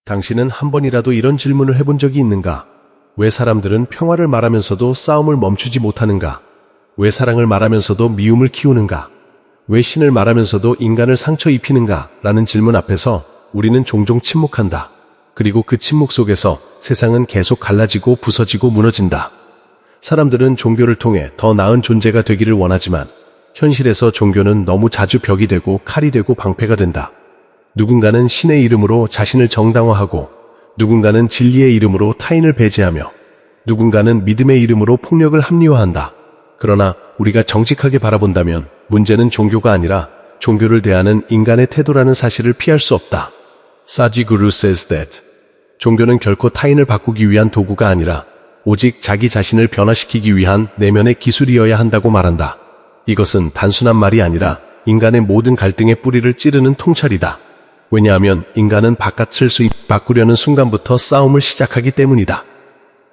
당신은 한 번이라도 이런 질문을 해본 적이 있는가? 왜 사람들은 평화를 말하면서도 싸움을 멈추지 못하는가? 왜 사랑을 말하면서도 미움을 키우는가? 왜 신을 말하면서도 인간을 상처 입히는가? 라는 질문 앞에서 우리는 종종 침묵한다. 그리고 그 침묵 속에서 세상은 계속 갈라지고 부서지고 무너진다. 사람들은 종교를 통해 더 나은 존재가 되기를 원하지만 현실에서 종교는 너무 자주 벽이 되고 칼이 되고 방패가 된다. 누군가는 신의 이름으로 자신을 정당화하고, 누군가는 진리의 이름으로 타인을 배제하며, 누군가는 믿음의 이름으로 폭력을 합리화한다. 그러나 우리가 정직하게 바라본다면 문제는 종교가 아니라 종교를 대하는 인간의 태도라는 사실을 피할 수 없다. 사지구루 says that 종교는 결코 타인을 바꾸기 위한 도구가 아니라 오직 자기 자신을 변화시키기 위한 내면의 기술이어야 한다고 말한다. 이것은 단순한 말이 아니라 인간의 모든 갈등의 뿌리를 찌르는 통찰이다. 왜냐하면 인간은 바깥을 바꾸려는 순간부터 싸움을 시작하기 때문이다.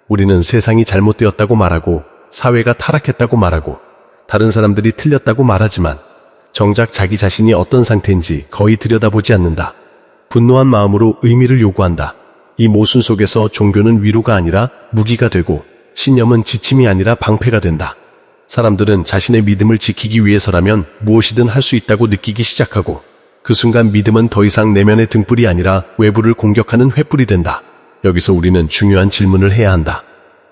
우리는 세상이 잘못되었다고 말하고, 사회가 타락했다고 말하고, 다른 사람들이 틀렸다고 말하지만 정작 자기 자신이 어떤 상태인지 거의 들여다보지 않는다. 분노한 마음으로 의미를 요구한다. 이 모순 속에서 종교는 위로가 아니라 무기가 되고, 신념은 지침이 아니라 방패가 된다. 사람들은 자신의 믿음을 지키기 위해서라면 무엇이든 할 수 있다고 느끼기 시작하고, 그 순간 믿음은 더 이상 내면의 등불이 아니라 외부를 공격하는 횃불이 된다. 여기서 우리는 중요한 질문을 해야 한다.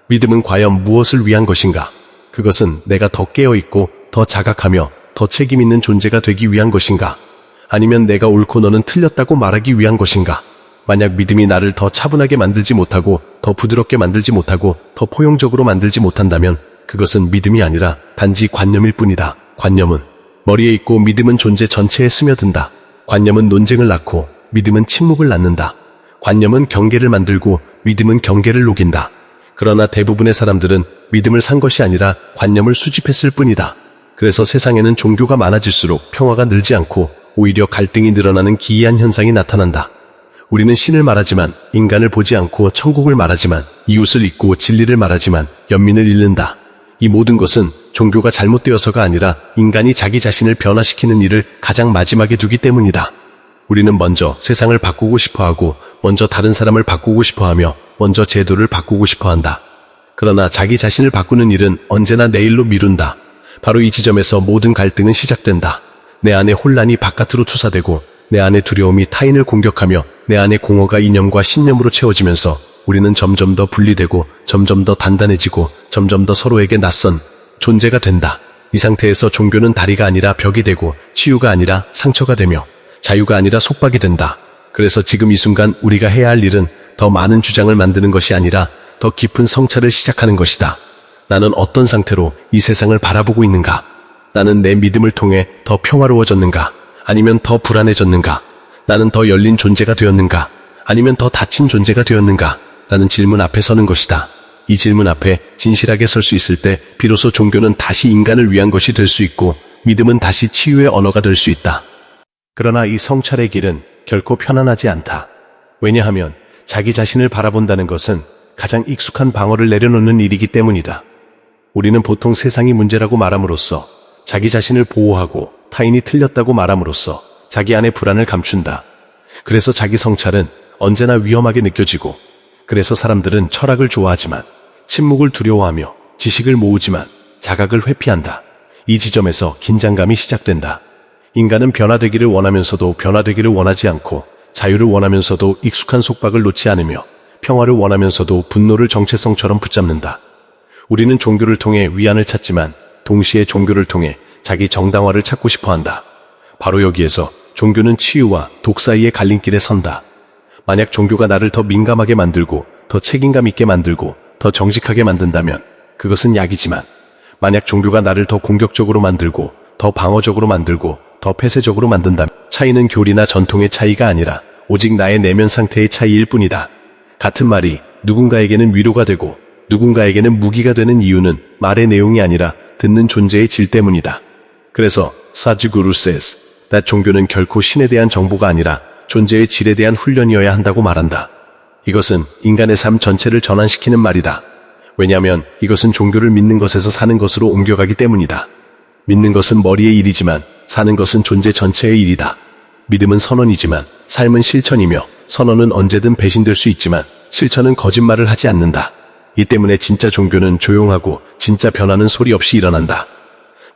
믿음은 과연 무엇을 위한 것인가? 그것은 내가 더 깨어있고, 더 자각하며, 더 책임있는 존재가 되기 위한 것인가? 아니면 내가 옳고 너는 틀렸다고 말하기 위한 것인가? 만약 믿음이 나를 더 차분하게 만들지 못하고, 더 부드럽게 만들지 못하고, 더 포용적으로 만들지 못한다면 그것은 믿음이 아니라 단지 관념일 뿐이다. 관념은 머리에 있고 믿음은 존재 전체에 스며든다. 관념은 논쟁을 낳고 믿음은 침묵을 낳는다. 관념은 경계를 만들고 믿음은 경계를 녹인다. 그러나 대부분의 사람들은 믿음을 산 것이 아니라 관념을 수집했을 뿐이다. 그래서 세상에는 종교가 많아질수록 평화가 늘지 않고 오히려 갈등이 늘어나는 기이한 현상이 나타난다. 우리는 신을 말하지만 인간을 보지 않고 천국을 말하지만 이웃을 잊고 진리를 말하지만 연민을 잃는다. 이 모든 것은 종교가 잘못되어서가 아니라 인간이 자기 자신을 변화시키는 일을 가장 마지막에 두기 때문이다. 우리는 먼저 세상을 바꾸고 싶어하고, 먼저 다른 사람을 바꾸고 싶어하며, 먼저 제도를 바꾸고 싶어한다. 그러나 자기 자신을 바꾸는 일은 언제나 내일로 미룬다. 바로 이 지점에서 모든 갈등은 시작된다. 내 안에 혼란이 바깥으로 투사되고, 내 안에 두려움이 타인을 공격하며, 내 안에 공허가 이념과 신념으로 채워지면서 우리는 점점 더 분리되고, 점점 더 단단해지고, 점점 더 서로에게 낯선 존재가 된다. 이 상태에서 종교는 다리가 아니라 벽이 되고, 치유가 아니라 상처가 되며, 자유가 아니라 속박이 된다. 그래서 지금 이 순간 우리가 해야 할 일은 더 많은 주장을 만드는 것이 아니라 더 깊은 성찰을 시작하는 것이다. 나는 어떤 상태로 이 세상을 바라보고 있는가? 나는 내 믿음을 통해 더 평화로워졌는가? 아니면 더 불안해졌는가? 나는 더 열린 존재가 되었는가? 아니면 더 닫힌 존재가 되었는가? 라는 질문 앞에 서는 것이다. 이 질문 앞에 진실하게 설 수 있을 때 비로소 종교는 다시 인간을 위한 것이 될 수 있고, 믿음은 다시 치유의 언어가 될 수 있다. 그러나 이 성찰의 길은 결코 편안하지 않다. 왜냐하면 자기 자신을 바라본다는 것은 가장 익숙한 방어를 내려놓는 일이기 때문이다. 우리는 보통 세상이 문제라고 말함으로써 자기 자신을 보호하고, 타인이 틀렸다고 말함으로써 자기 안의 불안을 감춘다. 그래서 자기 성찰은 언제나 위험하게 느껴지고, 그래서 사람들은 철학을 좋아하지만 침묵을 두려워하며 지식을 모으지만 자각을 회피한다. 이 지점에서 긴장감이 시작된다. 인간은 변화되기를 원하면서도 변화되기를 원하지 않고, 자유를 원하면서도 익숙한 속박을 놓지 않으며, 평화를 원하면서도 분노를 정체성처럼 붙잡는다. 우리는 종교를 통해 위안을 찾지만 동시에 종교를 통해 자기 정당화를 찾고 싶어한다. 바로 여기에서 종교는 치유와 독 사이의 갈림길에 선다. 만약 종교가 나를 더 민감하게 만들고, 더 책임감 있게 만들고, 더 정직하게 만든다면 그것은 약이지만, 만약 종교가 나를 더 공격적으로 만들고, 더 방어적으로 만들고, 더 폐쇄적으로 만든다면 차이는 교리나 전통의 차이가 아니라 오직 나의 내면 상태의 차이일 뿐이다. 같은 말이 누군가에게는 위로가 되고 누군가에게는 무기가 되는 이유는 말의 내용이 아니라 듣는 존재의 질 때문이다. 그래서 사지구루 says that 종교는 결코 신에 대한 정보가 아니라 존재의 질에 대한 훈련이어야 한다고 말한다. 이것은 인간의 삶 전체를 전환시키는 말이다. 왜냐하면 이것은 종교를 믿는 것에서 사는 것으로 옮겨가기 때문이다. 믿는 것은 머리의 일이지만 사는 것은 존재 전체의 일이다. 믿음은 선언이지만 삶은 실천이며 선언은 언제든 배신될 수 있지만 실천은 거짓말을 하지 않는다. 이 때문에 진짜 종교는 조용하고 진짜 변화는 소리 없이 일어난다.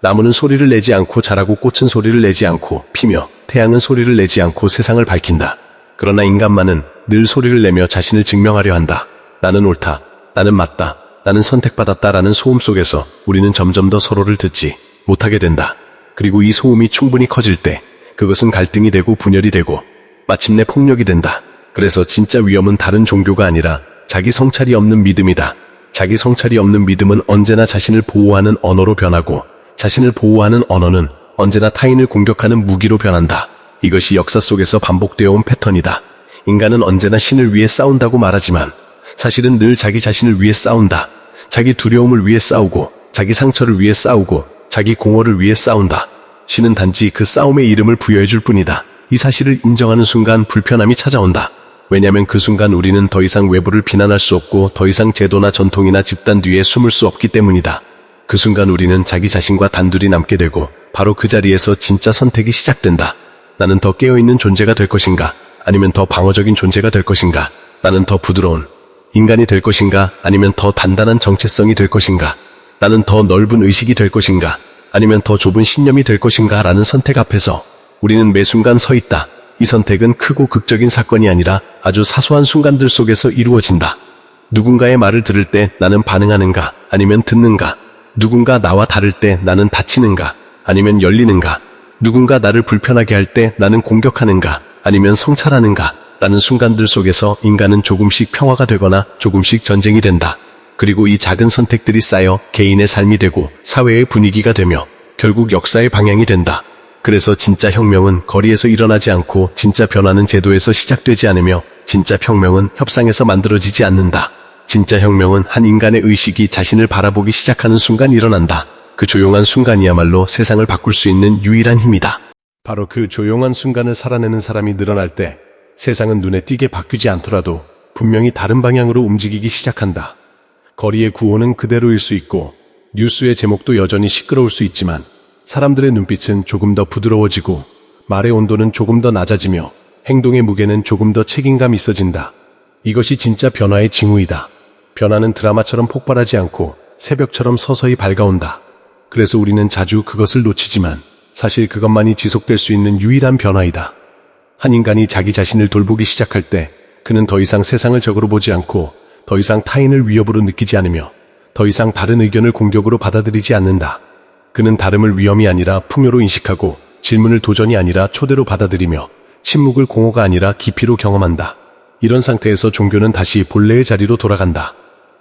나무는 소리를 내지 않고 자라고 꽃은 소리를 내지 않고 피며 태양은 소리를 내지 않고 세상을 밝힌다. 그러나 인간만은 늘 소리를 내며 자신을 증명하려 한다. 나는 옳다. 나는 맞다. 나는 선택받았다라는 소음 속에서 우리는 점점 더 서로를 듣지 못하게 된다. 그리고 이 소음이 충분히 커질 때 그것은 갈등이 되고 분열이 되고 마침내 폭력이 된다. 그래서 진짜 위험은 다른 종교가 아니라 자기 성찰이 없는 믿음이다. 자기 성찰이 없는 믿음은 언제나 자신을 보호하는 언어로 변하고 자신을 보호하는 언어는 언제나 타인을 공격하는 무기로 변한다. 이것이 역사 속에서 반복되어 온 패턴이다. 인간은 언제나 신을 위해 싸운다고 말하지만 사실은 늘 자기 자신을 위해 싸운다. 자기 두려움을 위해 싸우고 자기 상처를 위해 싸우고 자기 공허를 위해 싸운다. 신은 단지 그 싸움의 이름을 부여해 줄 뿐이다. 이 사실을 인정하는 순간 불편함이 찾아온다. 왜냐하면 그 순간 우리는 더 이상 외부를 비난할 수 없고 더 이상 제도나 전통이나 집단 뒤에 숨을 수 없기 때문이다. 그 순간 우리는 자기 자신과 단둘이 남게 되고 바로 그 자리에서 진짜 선택이 시작된다. 나는 더 깨어있는 존재가 될 것인가? 아니면 더 방어적인 존재가 될 것인가? 나는 더 부드러운 인간이 될 것인가? 아니면 더 단단한 정체성이 될 것인가? 나는 더 넓은 의식이 될 것인가? 아니면 더 좁은 신념이 될 것인가? 라는 선택 앞에서 우리는 매 순간 서 있다. 이 선택은 크고 극적인 사건이 아니라 아주 사소한 순간들 속에서 이루어진다. 누군가의 말을 들을 때 나는 반응하는가? 아니면 듣는가? 누군가 나와 다를 때 나는 닫히는가? 아니면 열리는가? 누군가 나를 불편하게 할 때 나는 공격하는가? 아니면 성찰하는가? 라는 순간들 속에서 인간은 조금씩 평화가 되거나 조금씩 전쟁이 된다. 그리고 이 작은 선택들이 쌓여 개인의 삶이 되고 사회의 분위기가 되며 결국 역사의 방향이 된다. 그래서 진짜 혁명은 거리에서 일어나지 않고 진짜 변화는 제도에서 시작되지 않으며 진짜 혁명은 협상에서 만들어지지 않는다. 진짜 혁명은 한 인간의 의식이 자신을 바라보기 시작하는 순간 일어난다. 그 조용한 순간이야말로 세상을 바꿀 수 있는 유일한 힘이다. 바로 그 조용한 순간을 살아내는 사람이 늘어날 때 세상은 눈에 띄게 바뀌지 않더라도 분명히 다른 방향으로 움직이기 시작한다. 거리의 구호는 그대로일 수 있고 뉴스의 제목도 여전히 시끄러울 수 있지만 사람들의 눈빛은 조금 더 부드러워지고 말의 온도는 조금 더 낮아지며 행동의 무게는 조금 더 책임감 있어진다. 이것이 진짜 변화의 징후이다. 변화는 드라마처럼 폭발하지 않고 새벽처럼 서서히 밝아온다. 그래서 우리는 자주 그것을 놓치지만 사실 그것만이 지속될 수 있는 유일한 변화이다. 한 인간이 자기 자신을 돌보기 시작할 때 그는 더 이상 세상을 적으로 보지 않고 더 이상 타인을 위협으로 느끼지 않으며 더 이상 다른 의견을 공격으로 받아들이지 않는다. 그는 다름을 위험이 아니라 풍요로 인식하고 질문을 도전이 아니라 초대로 받아들이며 침묵을 공허가 아니라 깊이로 경험한다. 이런 상태에서 종교는 다시 본래의 자리로 돌아간다.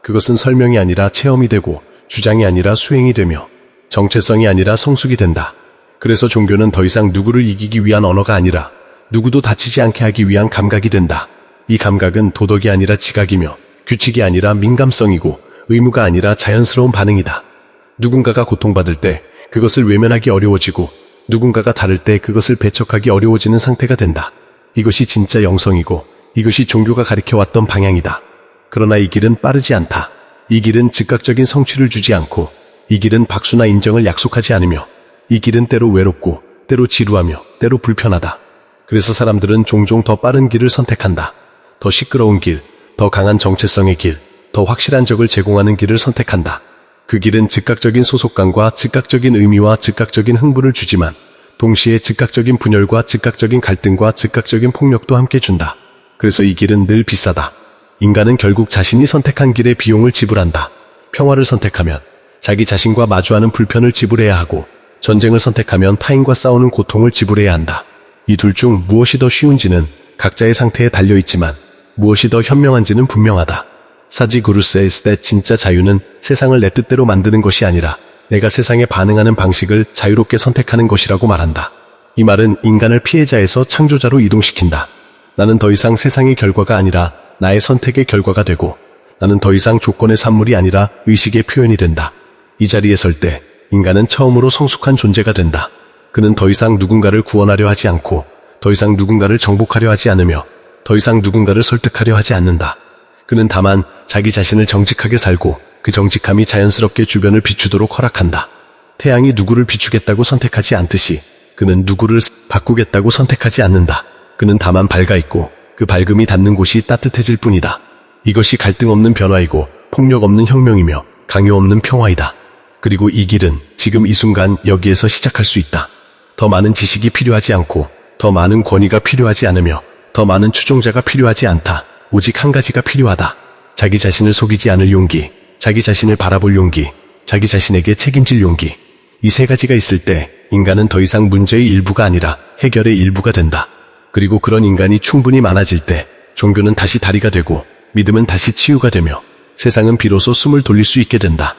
그것은 설명이 아니라 체험이 되고 주장이 아니라 수행이 되며 정체성이 아니라 성숙이 된다. 그래서 종교는 더 이상 누구를 이기기 위한 언어가 아니라 누구도 다치지 않게 하기 위한 감각이 된다. 이 감각은 도덕이 아니라 지각이며 규칙이 아니라 민감성이고 의무가 아니라 자연스러운 반응이다. 누군가가 고통받을 때 그것을 외면하기 어려워지고 누군가가 다를 때 그것을 배척하기 어려워지는 상태가 된다. 이것이 진짜 영성이고 이것이 종교가 가리켜왔던 방향이다. 그러나 이 길은 빠르지 않다. 이 길은 즉각적인 성취를 주지 않고 이 길은 박수나 인정을 약속하지 않으며 이 길은 때로 외롭고 때로 지루하며 때로 불편하다. 그래서 사람들은 종종 더 빠른 길을 선택한다. 더 시끄러운 길, 더 강한 정체성의 길, 더 확실한 적을 제공하는 길을 선택한다. 그 길은 즉각적인 소속감과 즉각적인 의미와 즉각적인 흥분을 주지만 동시에 즉각적인 분열과 즉각적인 갈등과 즉각적인 폭력도 함께 준다. 그래서 이 길은 늘 비싸다. 인간은 결국 자신이 선택한 길의 비용을 지불한다. 평화를 선택하면 자기 자신과 마주하는 불편을 지불해야 하고 전쟁을 선택하면 타인과 싸우는 고통을 지불해야 한다. 이 둘 중 무엇이 더 쉬운지는 각자의 상태에 달려있지만 무엇이 더 현명한지는 분명하다. 사지 구루 says that 진짜 자유는 세상을 내 뜻대로 만드는 것이 아니라 내가 세상에 반응하는 방식을 자유롭게 선택하는 것이라고 말한다. 이 말은 인간을 피해자에서 창조자로 이동시킨다. 나는 더 이상 세상의 결과가 아니라 나의 선택의 결과가 되고 나는 더 이상 조건의 산물이 아니라 의식의 표현이 된다. 이 자리에 설 때 인간은 처음으로 성숙한 존재가 된다. 그는 더 이상 누군가를 구원하려 하지 않고 더 이상 누군가를 정복하려 하지 않으며 더 이상 누군가를 설득하려 하지 않는다. 그는 다만 자기 자신을 정직하게 살고 그 정직함이 자연스럽게 주변을 비추도록 허락한다. 태양이 누구를 비추겠다고 선택하지 않듯이 그는 누구를 바꾸겠다고 선택하지 않는다. 그는 다만 밝아 있고 그 밝음이 닿는 곳이 따뜻해질 뿐이다. 이것이 갈등 없는 변화이고 폭력 없는 혁명이며 강요 없는 평화이다. 그리고 이 길은 지금 이 순간 여기에서 시작할 수 있다. 더 많은 지식이 필요하지 않고 더 많은 권위가 필요하지 않으며 더 많은 추종자가 필요하지 않다. 오직 한 가지가 필요하다. 자기 자신을 속이지 않을 용기, 자기 자신을 바라볼 용기, 자기 자신에게 책임질 용기. 이 세 가지가 있을 때 인간은 더 이상 문제의 일부가 아니라 해결의 일부가 된다. 그리고 그런 인간이 충분히 많아질 때 종교는 다시 다리가 되고 믿음은 다시 치유가 되며 세상은 비로소 숨을 돌릴 수 있게 된다.